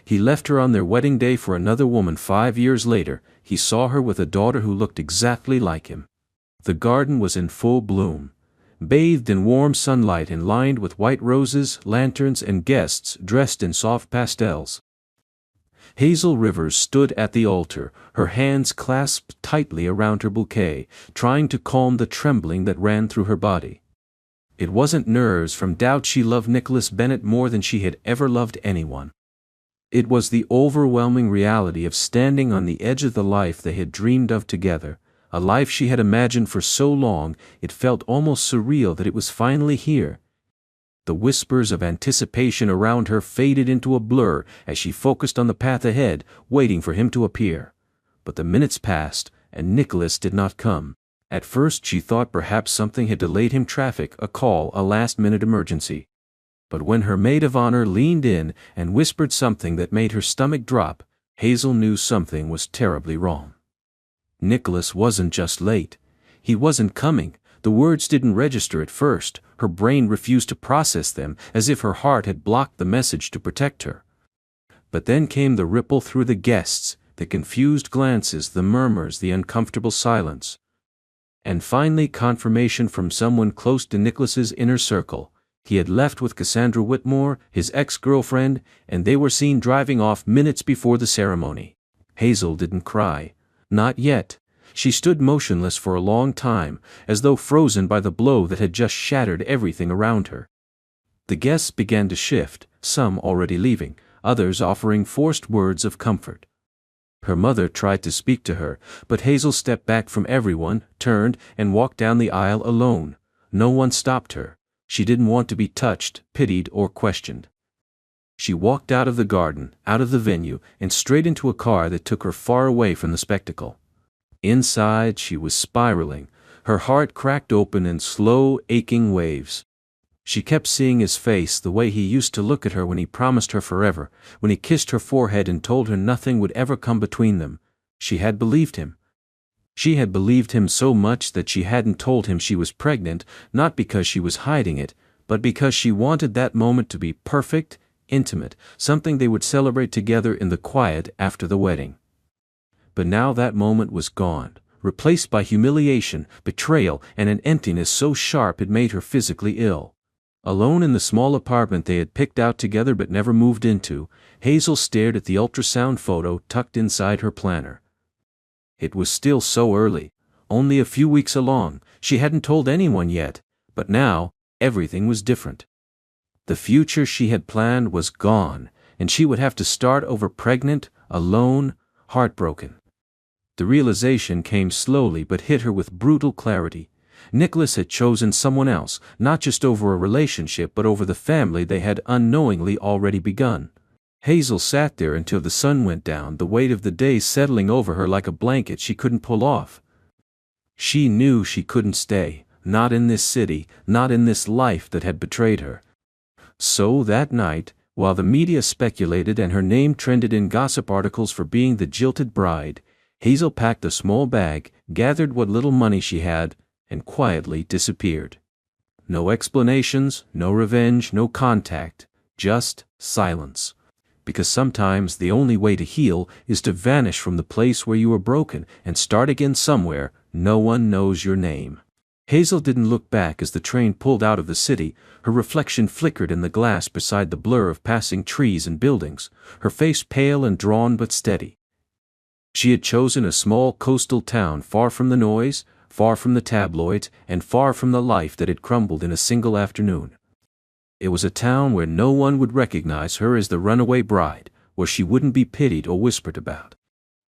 He left her on their wedding day for another woman. 5 years later, he saw her with a daughter who looked exactly like him. The garden was in full bloom, bathed in warm sunlight and lined with white roses, lanterns, and guests dressed in soft pastels. Hazel Rivers stood at the altar, her hands clasped tightly around her bouquet, trying to calm the trembling that ran through her body. It wasn't nerves from doubt. She loved Nicholas Bennett more than she had ever loved anyone. It was the overwhelming reality of standing on the edge of the life they had dreamed of together, a life she had imagined for so long it felt almost surreal that it was finally here. The whispers of anticipation around her faded into a blur as she focused on the path ahead, waiting for him to appear. But the minutes passed, and Nicholas did not come. At first she thought perhaps something had delayed him: traffic, a call, a last-minute emergency. But when her maid of honor leaned in and whispered something that made her stomach drop, Hazel knew something was terribly wrong. Nicholas wasn't just late. He wasn't coming. The words didn't register at first. Her brain refused to process them, as if her heart had blocked the message to protect her. But then came the ripple through the guests, the confused glances, the murmurs, the uncomfortable silence. And finally confirmation from someone close to Nicholas's inner circle. He had left with Cassandra Whitmore, his ex-girlfriend, and they were seen driving off minutes before the ceremony. Hazel didn't cry. Not yet. She stood motionless for a long time, as though frozen by the blow that had just shattered everything around her. The guests began to shift, some already leaving, others offering forced words of comfort. Her mother tried to speak to her, but Hazel stepped back from everyone, turned, and walked down the aisle alone. No one stopped her. She didn't want to be touched, pitied, or questioned. She walked out of the garden, out of the venue, and straight into a car that took her far away from the spectacle. Inside, she was spiraling, her heart cracked open in slow, aching waves. She kept seeing his face the way he used to look at her when he promised her forever, when he kissed her forehead and told her nothing would ever come between them. She had believed him. She had believed him so much that she hadn't told him she was pregnant, not because she was hiding it, but because she wanted that moment to be perfect, intimate, something they would celebrate together in the quiet after the wedding. But now that moment was gone, replaced by humiliation, betrayal, and an emptiness so sharp it made her physically ill. Alone in the small apartment they had picked out together but never moved into, Hazel stared at the ultrasound photo tucked inside her planner. It was still so early, only a few weeks along. She hadn't told anyone yet, but now, everything was different. The future she had planned was gone, and she would have to start over, pregnant, alone, heartbroken. The realization came slowly but hit her with brutal clarity. Nicholas had chosen someone else, not just over a relationship but over the family they had unknowingly already begun. Hazel sat there until the sun went down, the weight of the day settling over her like a blanket she couldn't pull off. She knew she couldn't stay, not in this city, not in this life that had betrayed her. So that night, while the media speculated and her name trended in gossip articles for being the jilted bride, Hazel packed a small bag, gathered what little money she had, and quietly disappeared. No explanations, no revenge, no contact, just silence. Because sometimes the only way to heal is to vanish from the place where you were broken and start again somewhere no one knows your name. Hazel didn't look back as the train pulled out of the city. Her reflection flickered in the glass beside the blur of passing trees and buildings, her face pale and drawn but steady. She had chosen a small coastal town far from the noise, far from the tabloids, and far from the life that had crumbled in a single afternoon. It was a town where no one would recognize her as the runaway bride, where she wouldn't be pitied or whispered about.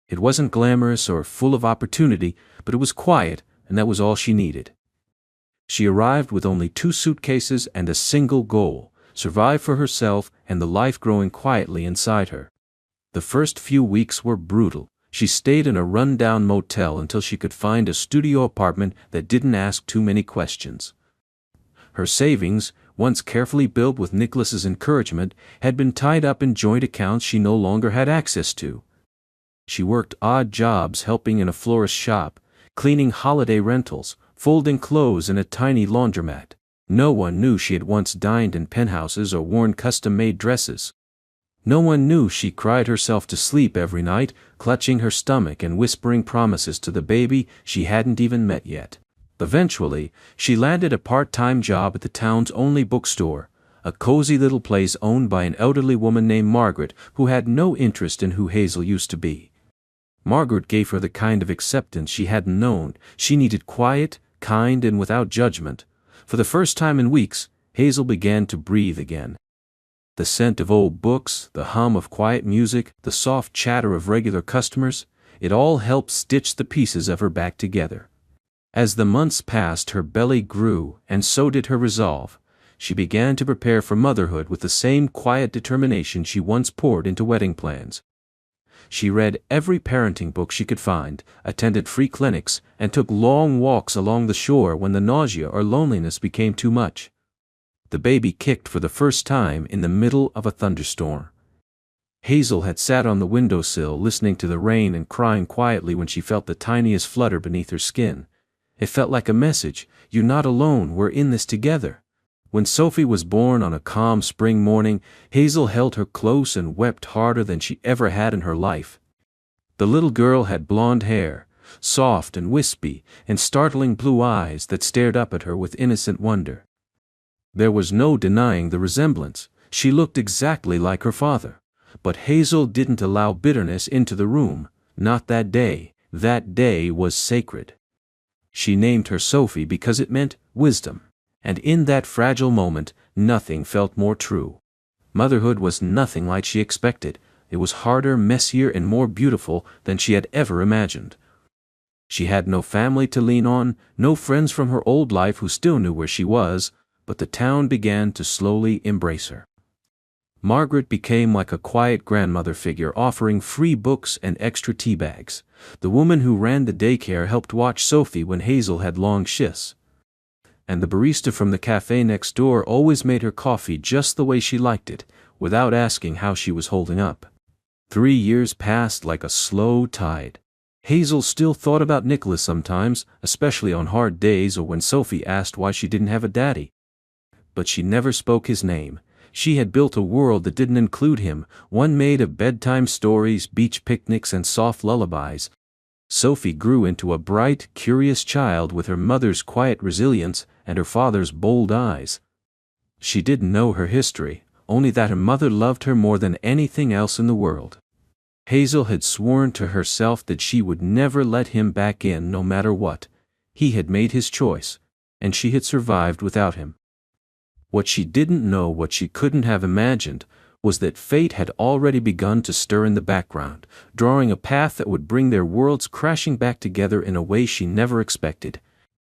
It wasn't glamorous or full of opportunity, but it was quiet, and that was all she needed. She arrived with only 2 suitcases and a single goal: survive for herself and the life growing quietly inside her. The first few weeks were brutal. She stayed in a run-down motel until she could find a studio apartment that didn't ask too many questions. Her savings, once carefully built with Nicholas's encouragement, had been tied up in joint accounts she no longer had access to. She worked odd jobs helping in a florist shop, cleaning holiday rentals, folding clothes in a tiny laundromat. No one knew she had once dined in penthouses or worn custom-made dresses. No one knew she cried herself to sleep every night, clutching her stomach and whispering promises to the baby she hadn't even met yet. Eventually, she landed a part-time job at the town's only bookstore, a cozy little place owned by an elderly woman named Margaret who had no interest in who Hazel used to be. Margaret gave her the kind of acceptance she hadn't known. She needed quiet, kind, and without judgment. For the first time in weeks, Hazel began to breathe again. The scent of old books, the hum of quiet music, the soft chatter of regular customers, it all helped stitch the pieces of her back together. As the months passed, her belly grew, and so did her resolve. She began to prepare for motherhood with the same quiet determination she once poured into wedding plans. She read every parenting book she could find, attended free clinics, and took long walks along the shore when the nausea or loneliness became too much. The baby kicked for the first time in the middle of a thunderstorm. Hazel had sat on the windowsill listening to the rain and crying quietly when she felt the tiniest flutter beneath her skin. It felt like a message, "You're not alone, we're in this together." When Sophie was born on a calm spring morning, Hazel held her close and wept harder than she ever had in her life. The little girl had blonde hair, soft and wispy, and startling blue eyes that stared up at her with innocent wonder. There was no denying the resemblance. She looked exactly like her father. But Hazel didn't allow bitterness into the room, not that day. That day was sacred. She named her Sophie because it meant wisdom. And in that fragile moment, nothing felt more true. Motherhood was nothing like she expected. It was harder, messier, and more beautiful than she had ever imagined. She had no family to lean on, no friends from her old life who still knew where she was, but the town began to slowly embrace her. Margaret became like a quiet grandmother figure, offering free books and extra tea bags. The woman who ran the daycare helped watch Sophie when Hazel had long shifts. And the barista from the cafe next door always made her coffee just the way she liked it, without asking how she was holding up. 3 years passed like a slow tide. Hazel still thought about Nicholas sometimes, especially on hard days or when Sophie asked why she didn't have a daddy. But she never spoke his name. She had built a world that didn't include him, one made of bedtime stories, beach picnics, and soft lullabies. Sophie grew into a bright, curious child with her mother's quiet resilience and her father's bold eyes. She didn't know her history, only that her mother loved her more than anything else in the world. Hazel had sworn to herself that she would never let him back in no matter what. He had made his choice, and she had survived without him. What she didn't know, what she couldn't have imagined, was that fate had already begun to stir in the background, drawing a path that would bring their worlds crashing back together in a way she never expected.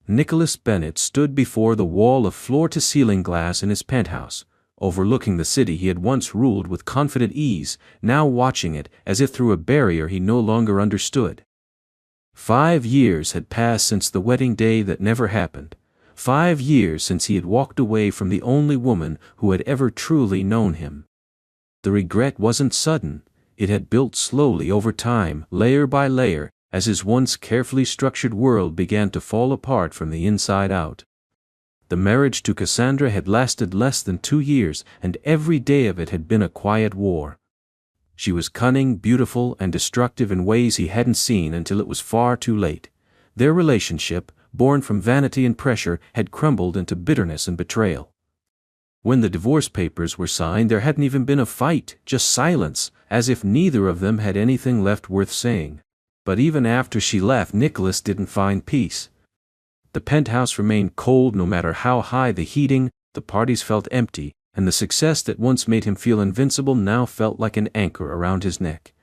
Nicholas Bennett stood before the wall of floor-to-ceiling glass in his penthouse, overlooking the city he had once ruled with confident ease, now watching it as if through a barrier he no longer understood. 5 years had passed since the wedding day that never happened. 5 years since he had walked away from the only woman who had ever truly known him. The regret wasn't sudden. It had built slowly over time, layer by layer, as his once carefully structured world began to fall apart from the inside out. The marriage to Cassandra had lasted less than 2 years, and every day of it had been a quiet war. She was cunning, beautiful, and destructive in ways he hadn't seen until it was far too late. Their relationship, born from vanity and pressure, had crumbled into bitterness and betrayal. When the divorce papers were signed, there hadn't even been a fight, just silence, as if neither of them had anything left worth saying. But even after she left, Nicholas didn't find peace. The penthouse remained cold no matter how high the heating, the parties felt empty, and the success that once made him feel invincible now felt like an anchor around his neck.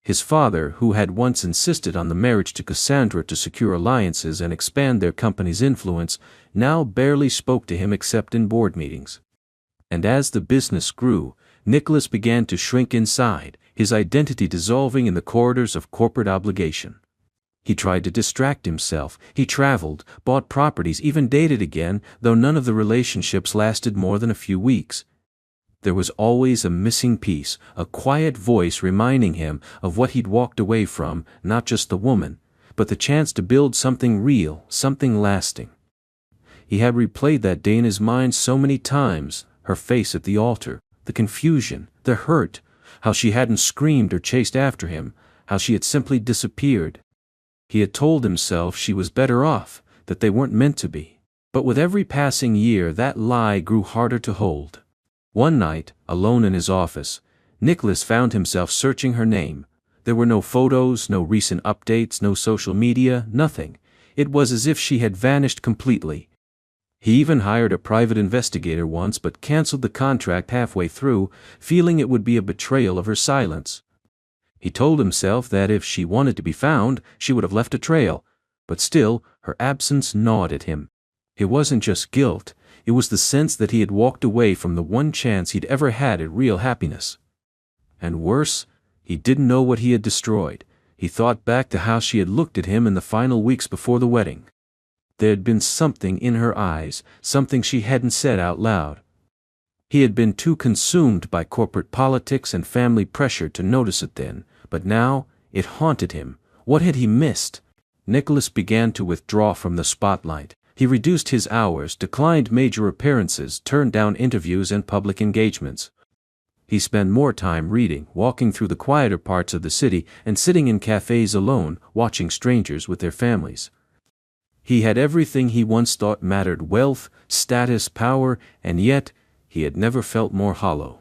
His father, who had once insisted on the marriage to Cassandra to secure alliances and expand their company's influence, now barely spoke to him except in board meetings. And as the business grew, Nicholas began to shrink inside, his identity dissolving in the corridors of corporate obligation. He tried to distract himself. He traveled, bought properties, even dated again, though none of the relationships lasted more than a few weeks. There was always a missing piece, a quiet voice reminding him of what he'd walked away from, not just the woman, but the chance to build something real, something lasting. He had replayed that day in his mind so many times, her face at the altar, the confusion, the hurt, how she hadn't screamed or chased after him, how she had simply disappeared. He had told himself she was better off, that they weren't meant to be. But with every passing year that lie grew harder to hold. One night, alone in his office, Nicholas found himself searching her name. There were no photos, no recent updates, no social media, nothing. It was as if she had vanished completely. He even hired a private investigator once but canceled the contract halfway through, feeling it would be a betrayal of her silence. He told himself that if she wanted to be found, she would have left a trail, but still, her absence gnawed at him. It wasn't just guilt, it was the sense that he had walked away from the one chance he'd ever had at real happiness. And worse, he didn't know what he had destroyed. He thought back to how she had looked at him in the final weeks before the wedding. There had been something in her eyes, something she hadn't said out loud. He had been too consumed by corporate politics and family pressure to notice it then, but now, it haunted him. What had he missed? Nicholas began to withdraw from the spotlight. He reduced his hours, declined major appearances, turned down interviews and public engagements. He spent more time reading, walking through the quieter parts of the city, and sitting in cafes alone, watching strangers with their families. He had everything he once thought mattered: wealth, status, power, and yet, he had never felt more hollow.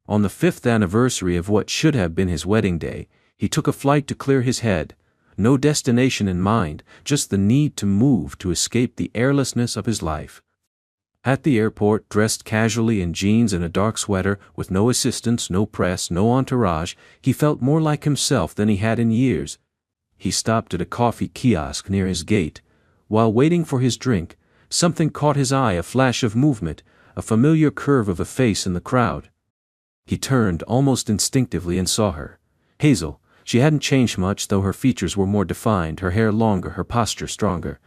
On the 5th anniversary of what should have been his wedding day, he took a flight to clear his head. No destination in mind, just the need to move to escape the airlessness of his life. At the airport, dressed casually in jeans and a dark sweater, with no assistants, no press, no entourage, he felt more like himself than he had in years. He stopped at a coffee kiosk near his gate. While waiting for his drink, something caught his eye, a flash of movement, a familiar curve of a face in the crowd. He turned almost instinctively and saw her. Hazel. She hadn't changed much, though her features were more defined, her hair longer, her posture stronger.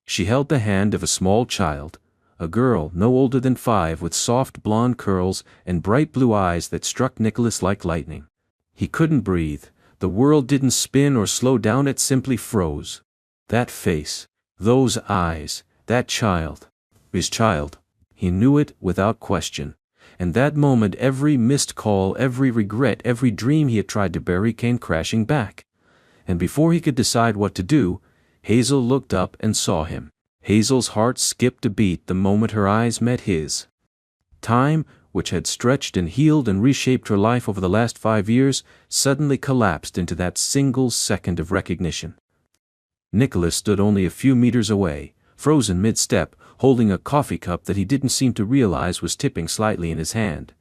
She held the hand of a small child, a girl no older than 5 with soft blonde curls and bright blue eyes that struck Nicholas like lightning. He couldn't breathe. The world didn't spin or slow down, it simply froze. That face, those eyes, that child. His child. He knew it without question. And that moment every missed call, every regret, every dream he had tried to bury came crashing back. And before he could decide what to do, Hazel looked up and saw him. Hazel's heart skipped a beat the moment her eyes met his. Time, which had stretched and healed and reshaped her life over the last 5 years, suddenly collapsed into that single second of recognition. Nicholas stood only a few meters away, frozen mid-step, holding a coffee cup that he didn't seem to realize was tipping slightly in his hand.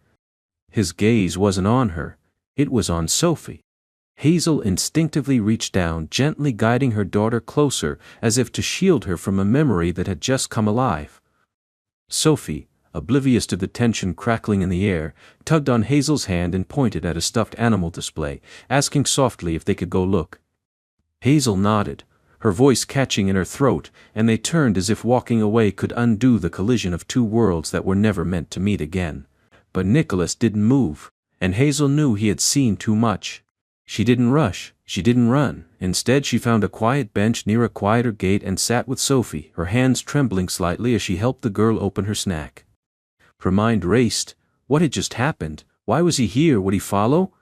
His gaze wasn't on her, it was on Sophie. Hazel instinctively reached down, gently guiding her daughter closer, as if to shield her from a memory that had just come alive. Sophie, oblivious to the tension crackling in the air, tugged on Hazel's hand and pointed at a stuffed animal display, asking softly if they could go look. Hazel nodded, her voice catching in her throat, and they turned as if walking away could undo the collision of 2 worlds that were never meant to meet again. But Nicholas didn't move, and Hazel knew he had seen too much. She didn't rush, she didn't run. Instead, she found a quiet bench near a quieter gate and sat with Sophie, her hands trembling slightly as she helped the girl open her snack. Her mind raced. What had just happened? Why was he here? Would he follow?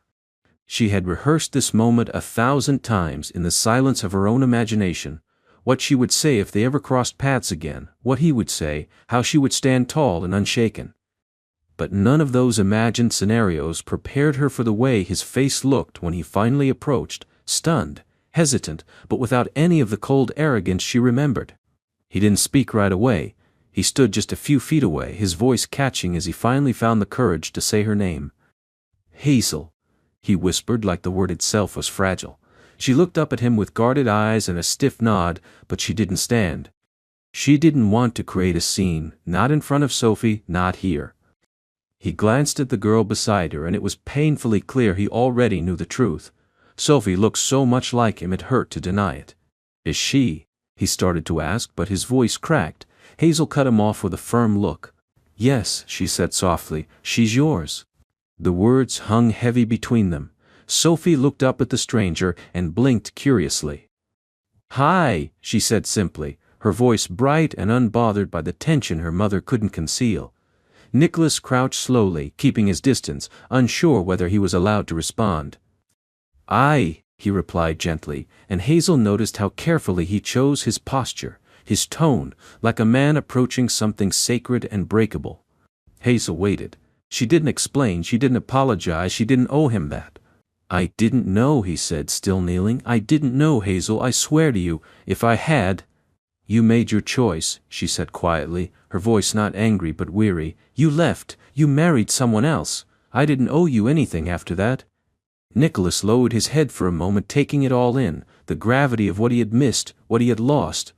She had rehearsed this moment 1,000 times in the silence of her own imagination. What she would say if they ever crossed paths again, what he would say, how she would stand tall and unshaken. But none of those imagined scenarios prepared her for the way his face looked when he finally approached, stunned, hesitant, but without any of the cold arrogance she remembered. He didn't speak right away. He stood just a few feet away, his voice catching as he finally found the courage to say her name. Hazel. He whispered like the word itself was fragile. She looked up at him with guarded eyes and a stiff nod, but she didn't stand. She didn't want to create a scene, not in front of Sophie, not here. He glanced at the girl beside her, and it was painfully clear he already knew the truth. Sophie looked so much like him it hurt to deny it. Is she? He started to ask, but his voice cracked. Hazel cut him off with a firm look. Yes, she said softly, she's yours. The words hung heavy between them. Sophie looked up at the stranger and blinked curiously. Hi, she said simply, her voice bright and unbothered by the tension her mother couldn't conceal. Nicholas crouched slowly, keeping his distance, unsure whether he was allowed to respond. "Aye," he replied gently, and Hazel noticed how carefully he chose his posture, his tone, like a man approaching something sacred and breakable. Hazel waited. She didn't explain, she didn't apologize, she didn't owe him that. "I didn't know," he said, still kneeling. "I didn't know, Hazel, I swear to you, if I had—" "You made your choice," she said quietly, her voice not angry but weary. "You left, you married someone else. I didn't owe you anything after that." Nicholas lowered his head for a moment, taking it all in, the gravity of what he had missed, what he had lost.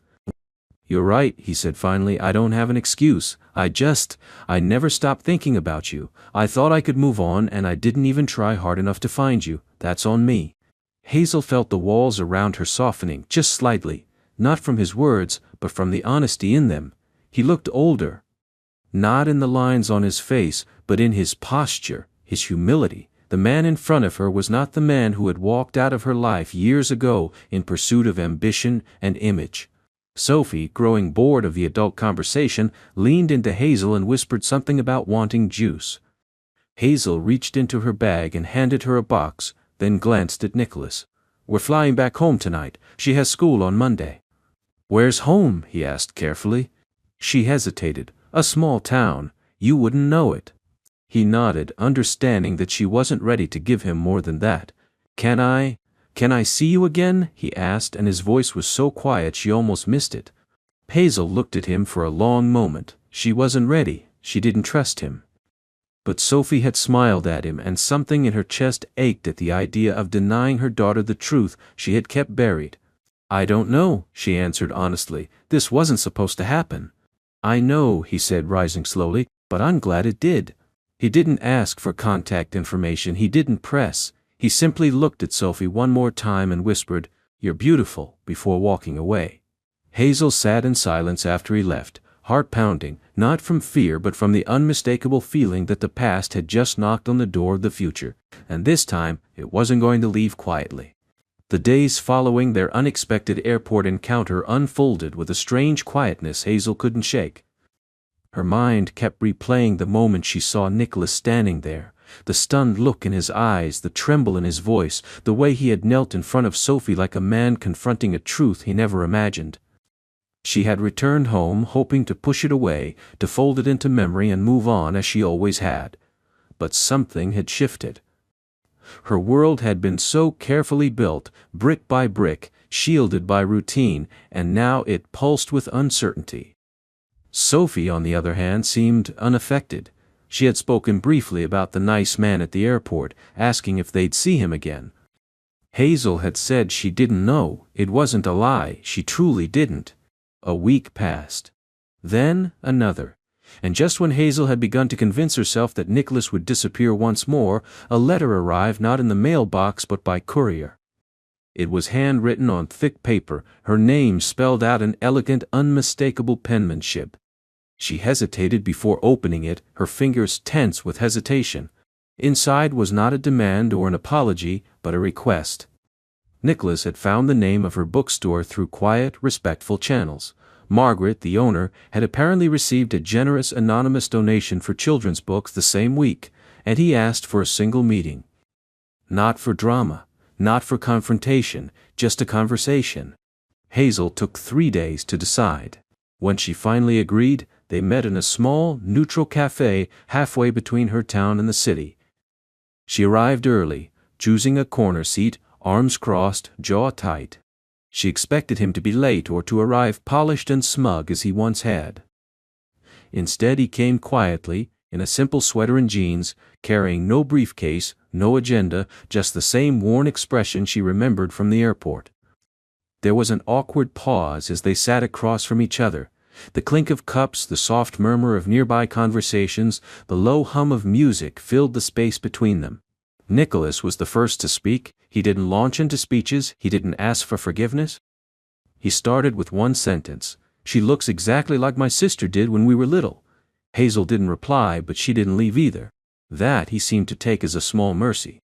"You're right," he said finally. "I don't have an excuse. I never stopped thinking about you. I thought I could move on, and I didn't even try hard enough to find you. That's on me." Hazel felt the walls around her softening, just slightly, not from his words, but from the honesty in them. He looked older. Not in the lines on his face, but in his posture, his humility. The man in front of her was not the man who had walked out of her life years ago in pursuit of ambition and image. Sophie, growing bored of the adult conversation, leaned into Hazel and whispered something about wanting juice. Hazel reached into her bag and handed her a box, then glanced at Nicholas. "We're flying back home tonight. She has school on Monday." "Where's home?" he asked carefully. She hesitated. "A small town. You wouldn't know it." He nodded, understanding that she wasn't ready to give him more than that. Can I see you again?" he asked, and his voice was so quiet she almost missed it. Hazel looked at him for a long moment. She wasn't ready, she didn't trust him. But Sophie had smiled at him, and something in her chest ached at the idea of denying her daughter the truth she had kept buried. "I don't know," she answered honestly. "This wasn't supposed to happen." "I know," he said, rising slowly, "but I'm glad it did." He didn't ask for contact information, he didn't press. He simply looked at Sophie one more time and whispered, "You're beautiful," before walking away. Hazel sat in silence after he left, heart pounding, not from fear but from the unmistakable feeling that the past had just knocked on the door of the future, and this time it wasn't going to leave quietly. The days following their unexpected airport encounter unfolded with a strange quietness Hazel couldn't shake. Her mind kept replaying the moment she saw Nicholas standing there. The stunned look in his eyes, the tremble in his voice, the way he had knelt in front of Sophie like a man confronting a truth he never imagined. She had returned home, hoping to push it away, to fold it into memory and move on as she always had. But something had shifted. Her world had been so carefully built, brick by brick, shielded by routine, and now it pulsed with uncertainty. Sophie, on the other hand, seemed unaffected. She had spoken briefly about the nice man at the airport, asking if they'd see him again. Hazel had said she didn't know. It wasn't a lie, she truly didn't. A week passed. Then another. And just when Hazel had begun to convince herself that Nicholas would disappear once more, a letter arrived not in the mailbox but by courier. It was handwritten on thick paper, her name spelled out in elegant, unmistakable penmanship. She hesitated before opening it, her fingers tense with hesitation. Inside was not a demand or an apology, but a request. Nicholas had found the name of her bookstore through quiet, respectful channels. Margaret, the owner, had apparently received a generous anonymous donation for children's books the same week, and he asked for a single meeting. Not for drama, not for confrontation, just a conversation. Hazel took 3 days to decide. When she finally agreed, they met in a small, neutral cafe halfway between her town and the city. She arrived early, choosing a corner seat, arms crossed, jaw tight. She expected him to be late or to arrive polished and smug as he once had. Instead he came quietly, in a simple sweater and jeans, carrying no briefcase, no agenda, just the same worn expression she remembered from the airport. There was an awkward pause as they sat across from each other. The clink of cups, the soft murmur of nearby conversations, the low hum of music filled the space between them. Nicholas was the first to speak. He didn't launch into speeches, he didn't ask for forgiveness. He started with one sentence. "She looks exactly like my sister did when we were little." Hazel didn't reply, but she didn't leave either. That he seemed to take as a small mercy.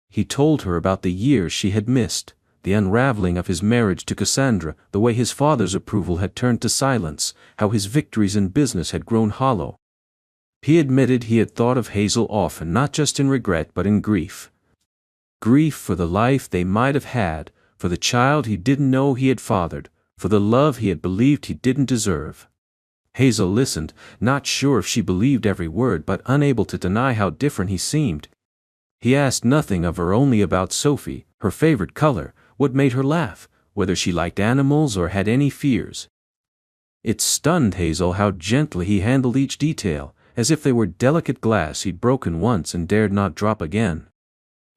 He told her about the years she had missed, the unraveling of his marriage to Cassandra, the way his father's approval had turned to silence, how his victories in business had grown hollow. He admitted he had thought of Hazel often, not just in regret but in grief. Grief for the life they might have had, for the child he didn't know he had fathered, for the love he had believed he didn't deserve. Hazel listened, not sure if she believed every word but unable to deny how different he seemed. He asked nothing of her, only about Sophie, her favorite color, what made her laugh, whether she liked animals or had any fears. It stunned Hazel how gently he handled each detail, as if they were delicate glass he'd broken once and dared not drop again.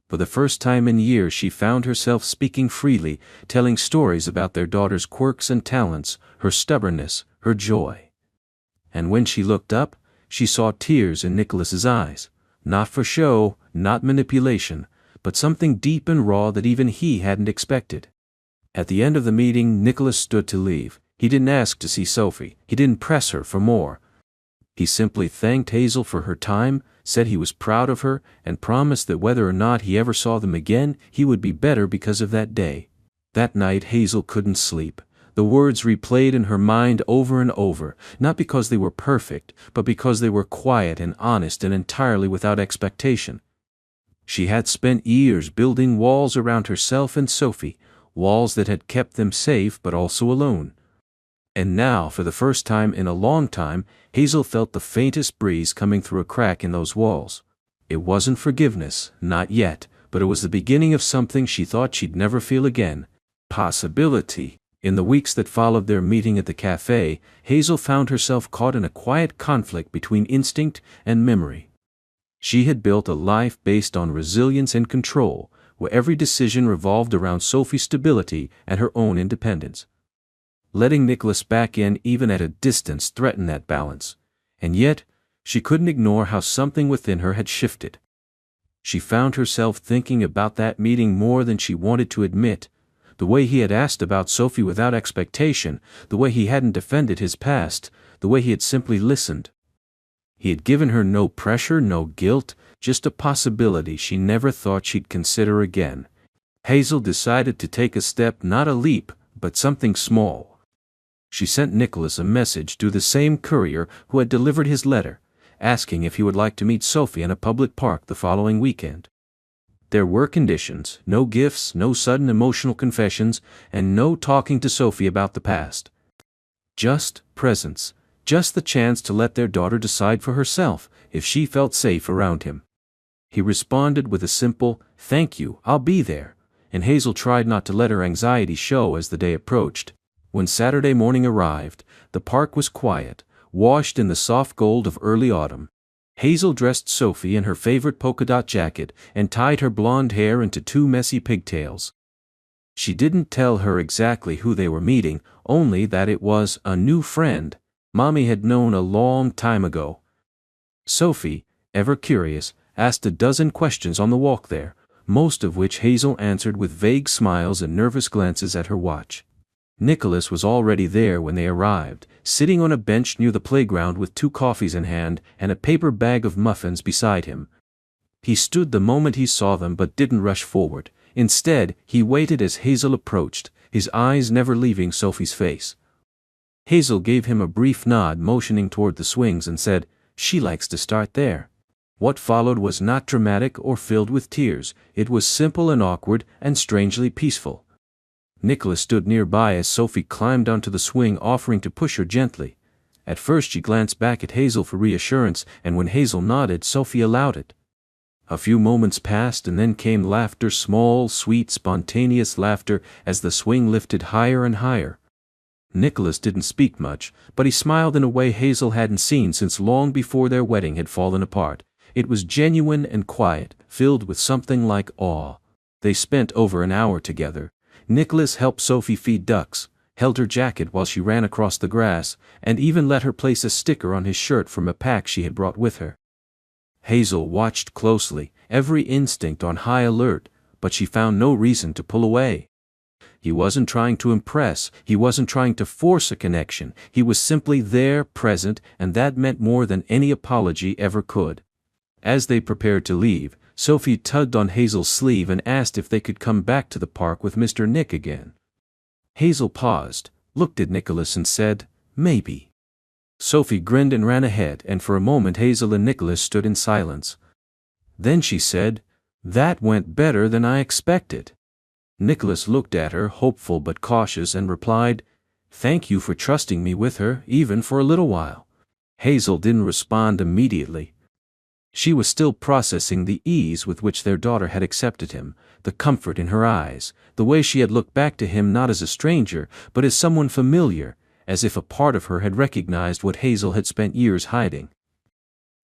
For the first time in years she found herself speaking freely, telling stories about their daughter's quirks and talents, her stubbornness, her joy. And when she looked up, she saw tears in Nicholas's eyes, not for show, not manipulation, but something deep and raw that even he hadn't expected. At the end of the meeting, Nicholas stood to leave. He didn't ask to see Sophie, he didn't press her for more. He simply thanked Hazel for her time, said he was proud of her, and promised that whether or not he ever saw them again, he would be better because of that day. That night Hazel couldn't sleep. The words replayed in her mind over and over, not because they were perfect, but because they were quiet and honest and entirely without expectation. She had spent years building walls around herself and Sophie, walls that had kept them safe but also alone. And now, for the first time in a long time, Hazel felt the faintest breeze coming through a crack in those walls. It wasn't forgiveness, not yet, but it was the beginning of something she thought she'd never feel again. Possibility. In the weeks that followed their meeting at the cafe, Hazel found herself caught in a quiet conflict between instinct and memory. She had built a life based on resilience and control, where every decision revolved around Sophie's stability and her own independence. Letting Nicholas back in even at a distance threatened that balance, and yet she couldn't ignore how something within her had shifted. She found herself thinking about that meeting more than she wanted to admit. The way he had asked about Sophie without expectation, the way he hadn't defended his past, the way he had simply listened. He had given her no pressure, no guilt, just a possibility she never thought she'd consider again. Hazel decided to take a step, not a leap, but something small. She sent Nicholas a message through the same courier who had delivered his letter, asking if he would like to meet Sophie in a public park the following weekend. There were conditions: no gifts, no sudden emotional confessions, and no talking to Sophie about the past. Just presence, just the chance to let their daughter decide for herself if she felt safe around him. He responded with a simple, "Thank you, I'll be there," and Hazel tried not to let her anxiety show as the day approached. When Saturday morning arrived, the park was quiet, washed in the soft gold of early autumn. Hazel dressed Sophie in her favorite polka-dot jacket and tied her blonde hair into 2 messy pigtails. She didn't tell her exactly who they were meeting, only that it was a new friend Mommy had known a long time ago. Sophie, ever curious, asked a dozen questions on the walk there, most of which Hazel answered with vague smiles and nervous glances at her watch. Nicholas was already there when they arrived, sitting on a bench near the playground with 2 coffees in hand and a paper bag of muffins beside him. He stood the moment he saw them but didn't rush forward. Instead, he waited as Hazel approached, his eyes never leaving Sophie's face. Hazel gave him a brief nod, motioning toward the swings, and said, "She likes to start there." What followed was not dramatic or filled with tears. It was simple and awkward and strangely peaceful. Nicholas stood nearby as Sophie climbed onto the swing, offering to push her gently. At first she glanced back at Hazel for reassurance, and when Hazel nodded, Sophie allowed it. A few moments passed, and then came laughter, small, sweet, spontaneous laughter as the swing lifted higher and higher. Nicholas didn't speak much, but he smiled in a way Hazel hadn't seen since long before their wedding had fallen apart. It was genuine and quiet, filled with something like awe. They spent over an hour together. Nicholas helped Sophie feed ducks, held her jacket while she ran across the grass, and even let her place a sticker on his shirt from a pack she had brought with her. Hazel watched closely, every instinct on high alert, but she found no reason to pull away. He wasn't trying to impress, he wasn't trying to force a connection, he was simply there, present, and that meant more than any apology ever could. As they prepared to leave, Sophie tugged on Hazel's sleeve and asked if they could come back to the park with Mr. Nick again. Hazel paused, looked at Nicholas and said, "Maybe." Sophie grinned and ran ahead, and for a moment Hazel and Nicholas stood in silence. Then she said, "That went better than I expected." Nicholas looked at her, hopeful but cautious, and replied, "Thank you for trusting me with her, even for a little while." Hazel didn't respond immediately. She was still processing the ease with which their daughter had accepted him, the comfort in her eyes, the way she had looked back to him not as a stranger, but as someone familiar, as if a part of her had recognized what Hazel had spent years hiding.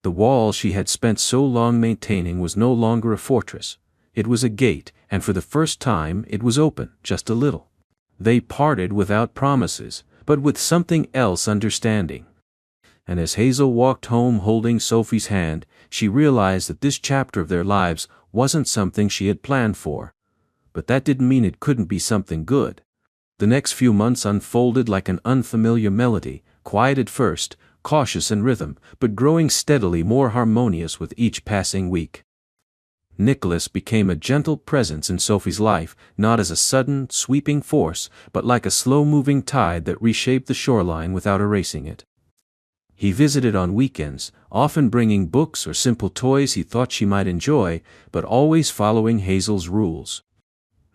The wall she had spent so long maintaining was no longer a fortress. It was a gate, and for the first time it was open, just a little. They parted without promises, but with something else, understanding. And as Hazel walked home holding Sophie's hand, she realized that this chapter of their lives wasn't something she had planned for. But that didn't mean it couldn't be something good. The next few months unfolded like an unfamiliar melody, quiet at first, cautious in rhythm, but growing steadily more harmonious with each passing week. Nicholas became a gentle presence in Sophie's life, not as a sudden, sweeping force, but like a slow-moving tide that reshaped the shoreline without erasing it. He visited on weekends, often bringing books or simple toys he thought she might enjoy, but always following Hazel's rules.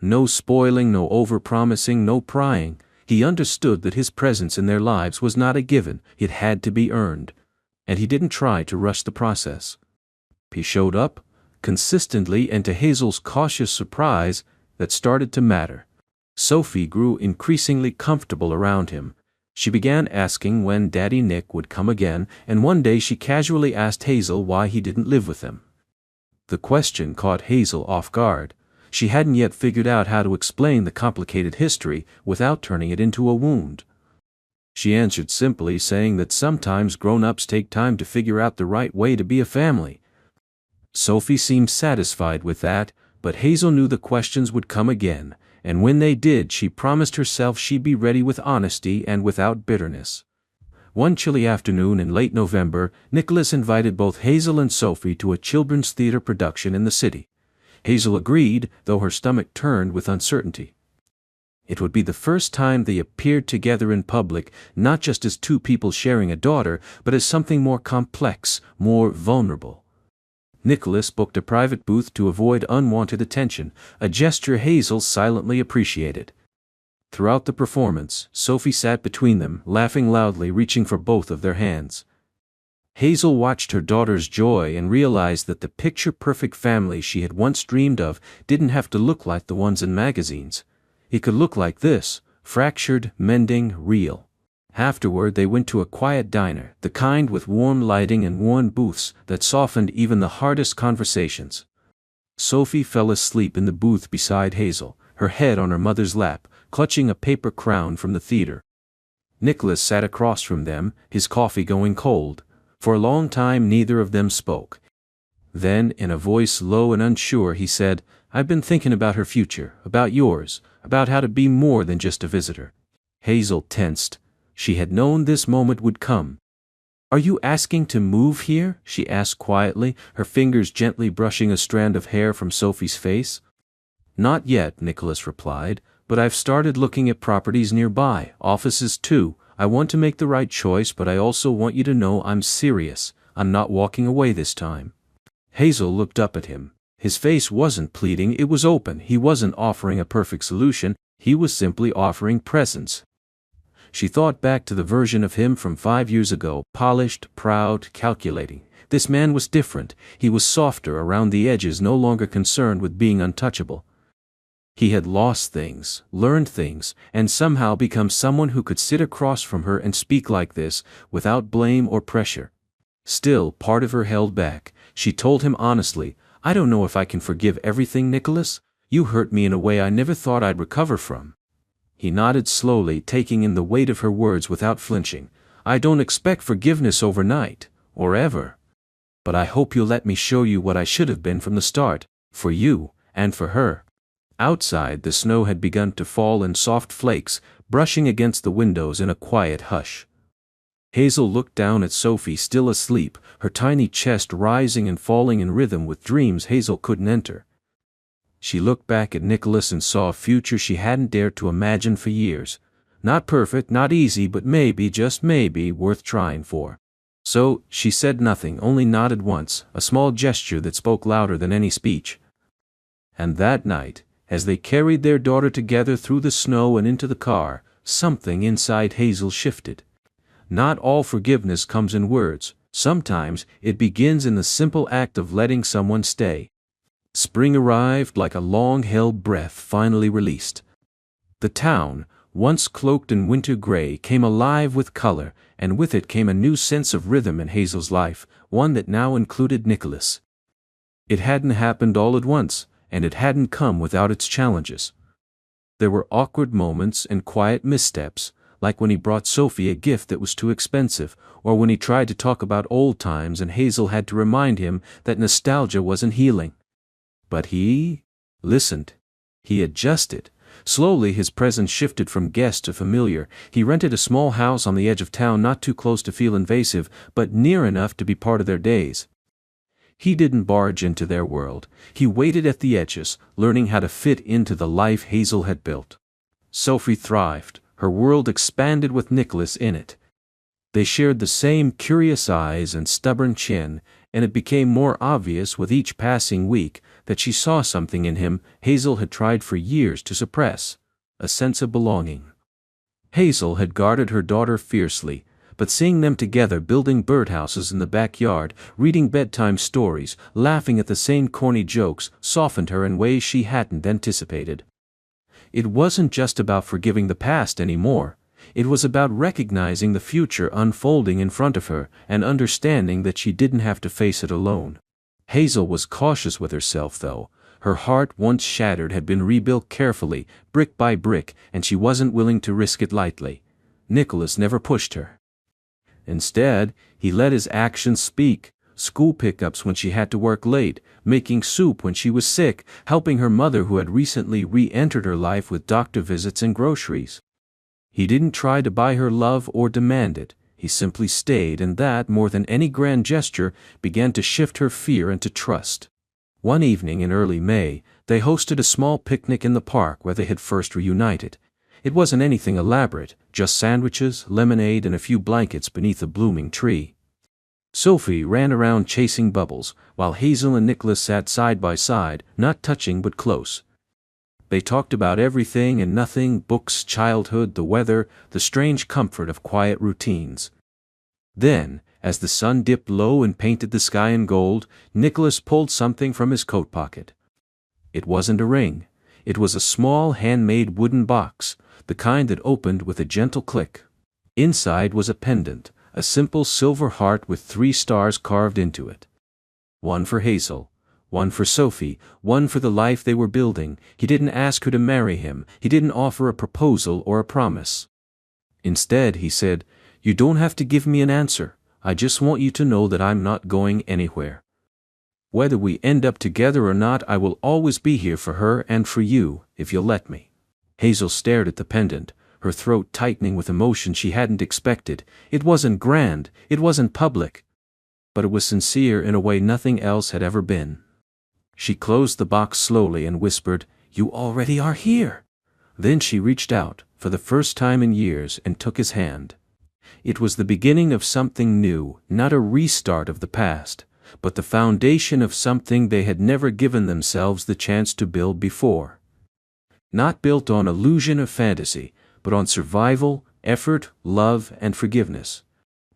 No spoiling, no overpromising, no prying. He understood that his presence in their lives was not a given, it had to be earned. And he didn't try to rush the process. He showed up, consistently, and to Hazel's cautious surprise, that started to matter. Sophie grew increasingly comfortable around him. She began asking when Daddy Nick would come again, and one day she casually asked Hazel why he didn't live with them. The question caught Hazel off guard. She hadn't yet figured out how to explain the complicated history without turning it into a wound. She answered simply, saying that sometimes grown-ups take time to figure out the right way to be a family. Sophie seemed satisfied with that, but Hazel knew the questions would come again, and when they did, she promised herself she'd be ready with honesty and without bitterness. One chilly afternoon in late November, Nicholas invited both Hazel and Sophie to a children's theater production in the city. Hazel agreed, though her stomach turned with uncertainty. It would be the first time they appeared together in public, not just as two people sharing a daughter, but as something more complex, more vulnerable. Nicholas booked a private booth to avoid unwanted attention, a gesture Hazel silently appreciated. Throughout the performance, Sophie sat between them, laughing loudly, reaching for both of their hands. Hazel watched her daughter's joy and realized that the picture-perfect family she had once dreamed of didn't have to look like the ones in magazines. It could look like this, fractured, mending, real. Afterward they went to a quiet diner, the kind with warm lighting and worn booths that softened even the hardest conversations. Sophie fell asleep in the booth beside Hazel, her head on her mother's lap, clutching a paper crown from the theater. Nicholas sat across from them, his coffee going cold. For a long time neither of them spoke. Then, in a voice low and unsure, he said, "I've been thinking about her future, about yours, about how to be more than just a visitor." Hazel tensed. She had known this moment would come. "Are you asking to move here?" she asked quietly, her fingers gently brushing a strand of hair from Sophie's face. "Not yet," Nicholas replied, "but I've started looking at properties nearby, offices too. I want to make the right choice, but I also want you to know I'm serious. I'm not walking away this time." Hazel looked up at him. His face wasn't pleading, it was open. He wasn't offering a perfect solution, he was simply offering presence. She thought back to the version of him from 5 years ago, polished, proud, calculating. This man was different. He was softer around the edges, no longer concerned with being untouchable. He had lost things, learned things, and somehow become someone who could sit across from her and speak like this, without blame or pressure. Still, part of her held back. She told him honestly, "I don't know if I can forgive everything, Nicholas. You hurt me in a way I never thought I'd recover from." He nodded slowly, taking in the weight of her words without flinching. "I don't expect forgiveness overnight, or ever. But I hope you'll let me show you what I should have been from the start, for you, and for her." Outside, the snow had begun to fall in soft flakes, brushing against the windows in a quiet hush. Hazel looked down at Sophie, still asleep, her tiny chest rising and falling in rhythm with dreams Hazel couldn't enter. She looked back at Nicholas and saw a future she hadn't dared to imagine for years. Not perfect, not easy, but maybe, just maybe, worth trying for. So, she said nothing, only nodded once, a small gesture that spoke louder than any speech. And that night, as they carried their daughter together through the snow and into the car, something inside Hazel shifted. Not all forgiveness comes in words. Sometimes it begins in the simple act of letting someone stay. Spring arrived like a long-held breath finally released. The town, once cloaked in winter gray, came alive with color, and with it came a new sense of rhythm in Hazel's life, one that now included Nicholas. It hadn't happened all at once, and it hadn't come without its challenges. There were awkward moments and quiet missteps, like when he brought Sophie a gift that was too expensive, or when he tried to talk about old times and Hazel had to remind him that nostalgia wasn't healing. But he listened. He adjusted. Slowly his presence shifted from guest to familiar. He rented a small house on the edge of town, not too close to feel invasive, but near enough to be part of their days. He didn't barge into their world. He waited at the edges, learning how to fit into the life Hazel had built. Sophie thrived. Her world expanded with Nicholas in it. They shared the same curious eyes and stubborn chin, and it became more obvious with each passing week that she saw something in him Hazel had tried for years to suppress, a sense of belonging. Hazel had guarded her daughter fiercely, but seeing them together building birdhouses in the backyard, reading bedtime stories, laughing at the same corny jokes, softened her in ways she hadn't anticipated. It wasn't just about forgiving the past anymore. It was about recognizing the future unfolding in front of her and understanding that she didn't have to face it alone. Hazel was cautious with herself, though. Her heart, once shattered, had been rebuilt carefully, brick by brick, and she wasn't willing to risk it lightly. Nicholas never pushed her. Instead, he let his actions speak. School pickups when she had to work late, making soup when she was sick, helping her mother who had recently re-entered her life with doctor visits and groceries. He didn't try to buy her love or demand it. He simply stayed, and that, more than any grand gesture, began to shift her fear into trust. One evening in early May, they hosted a small picnic in the park where they had first reunited. It wasn't anything elaborate, just sandwiches, lemonade, and a few blankets beneath a blooming tree. Sophie ran around chasing bubbles, while Hazel and Nicholas sat side by side, not touching but close. They talked about everything and nothing: books, childhood, the weather, the strange comfort of quiet routines. Then, as the sun dipped low and painted the sky in gold, Nicholas pulled something from his coat pocket. It wasn't a ring. It was a small handmade wooden box, the kind that opened with a gentle click. Inside was a pendant, a simple silver heart with 3 stars carved into it. One for Hazel, one for Sophie, one for the life they were building. He didn't ask her to marry him. He didn't offer a proposal or a promise. Instead, he said, "You don't have to give me an answer. I just want you to know that I'm not going anywhere. Whether we end up together or not, I will always be here for her and for you, if you'll let me." Hazel stared at the pendant, her throat tightening with emotion she hadn't expected. It wasn't grand, it wasn't public, but it was sincere in a way nothing else had ever been. She closed the box slowly and whispered, "You already are here." Then she reached out, for the first time in years, and took his hand. It was the beginning of something new, not a restart of the past, but the foundation of something they had never given themselves the chance to build before. Not built on illusion or fantasy, but on survival, effort, love, and forgiveness.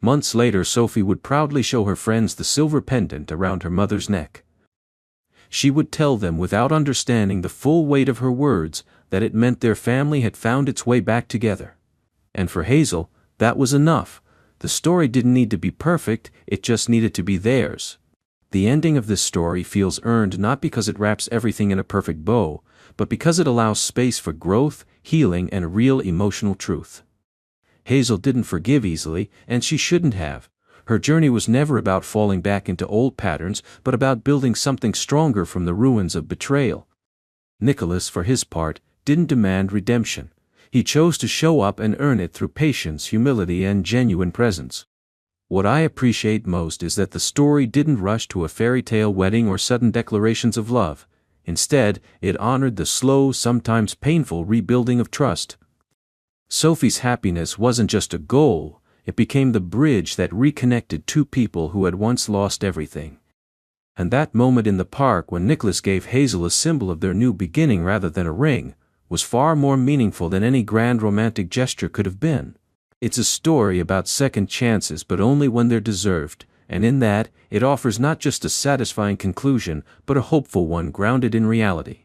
Months later, Sophie would proudly show her friends the silver pendant around her mother's neck. She would tell them, without understanding the full weight of her words, that it meant their family had found its way back together. And for Hazel, that was enough. The story didn't need to be perfect, it just needed to be theirs. The ending of this story feels earned not because it wraps everything in a perfect bow, but because it allows space for growth, healing, and real emotional truth. Hazel didn't forgive easily, and she shouldn't have. Her journey was never about falling back into old patterns, but about building something stronger from the ruins of betrayal. Nicholas, for his part, didn't demand redemption. He chose to show up and earn it through patience, humility, and genuine presence. What I appreciate most is that the story didn't rush to a fairy tale wedding or sudden declarations of love. Instead, it honored the slow, sometimes painful rebuilding of trust. Sophie's happiness wasn't just a goal, it became the bridge that reconnected two people who had once lost everything. And that moment in the park when Nicholas gave Hazel a symbol of their new beginning rather than a ring, was far more meaningful than any grand romantic gesture could have been. It's a story about second chances, but only when they're deserved, and in that, it offers not just a satisfying conclusion, but a hopeful one grounded in reality.